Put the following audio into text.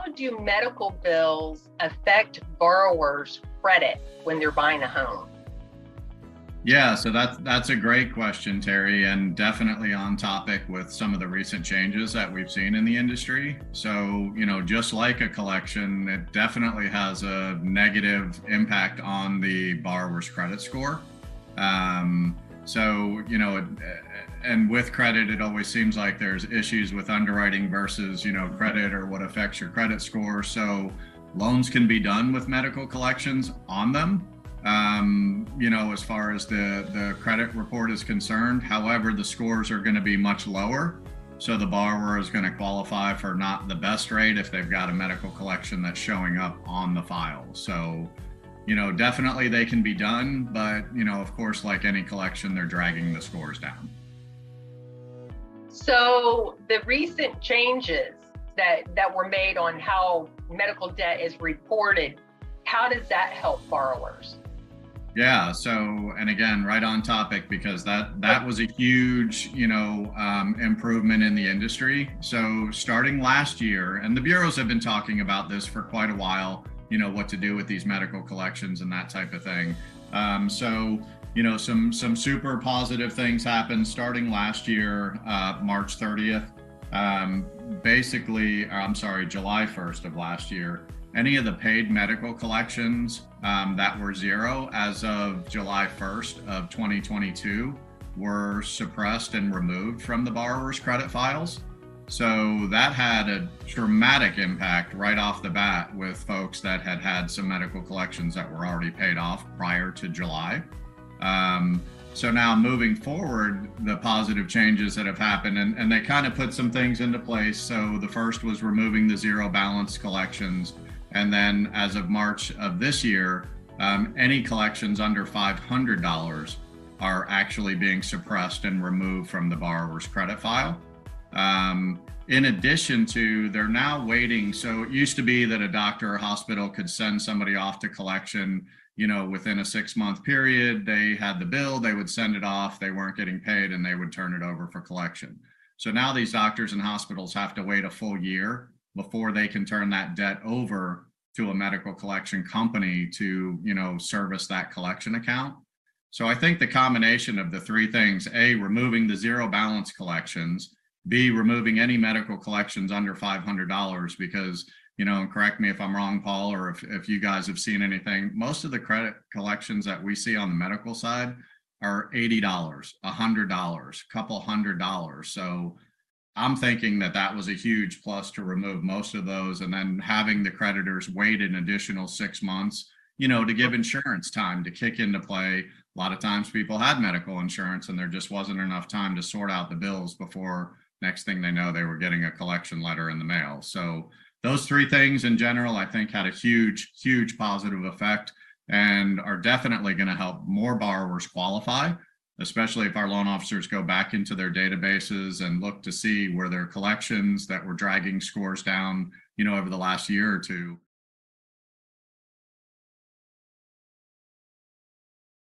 how do medical bills affect borrowers' credit when they're buying a home? Yeah, so that's a great question, Terry, and definitely on topic with some of the recent changes that we've seen in the industry. So, just like a collection, it definitely has a negative impact on the borrower's credit score. And with credit, it always seems like there's issues with underwriting versus, credit or what affects your credit score. So loans can be done with medical collections on them. As far as the credit report is concerned. However, the scores are going to be much lower. So the borrower is going to qualify for not the best rate if they've got a medical collection that's showing up on the file. So, definitely they can be done, but, of course, like any collection, they're dragging the scores down. So the recent changes that were made on how medical debt is reported, how does that help borrowers? Yeah. So, and again, right on topic, because that was a huge, improvement in the industry. So starting last year, and the bureaus have been talking about this for quite a while, what to do with these medical collections and that type of thing. Some super positive things happened starting last year, March 30th. July 1st of last year. Any of the paid medical collections that were zero as of July 1st of 2022 were suppressed and removed from the borrower's credit files. So that had a dramatic impact right off the bat with folks that had some medical collections that were already paid off prior to July. So now moving forward, the positive changes that have happened, and they kind of put some things into place. So the first was removing the zero balance collections. And then as of March of this year, any collections under $500 are actually being suppressed and removed from the borrower's credit file. In addition to, they're now waiting. So it used to be that a doctor or hospital could send somebody off to collection, within a 6-month period. They had the bill, they would send it off, they weren't getting paid, and they would turn it over for collection. So now these doctors and hospitals have to wait a full year before they can turn that debt over to a medical collection company to, service that collection account. So I think the combination of the three things: A, removing the zero balance collections; B, removing any medical collections under $500, because, and correct me if I'm wrong, Paul, or if you guys have seen anything, most of the credit collections that we see on the medical side are $80, $100, couple $100. So I'm thinking that was a huge plus to remove most of those, and then having the creditors wait an additional 6 months, to give insurance time to kick into play. A lot of times people had medical insurance and there just wasn't enough time to sort out the bills before next thing they know, they were getting a collection letter in the mail. So those three things in general, I think, had a huge, huge positive effect and are definitely going to help more borrowers qualify, especially if our loan officers go back into their databases and look to see where their collections that were dragging scores down, over the last year or two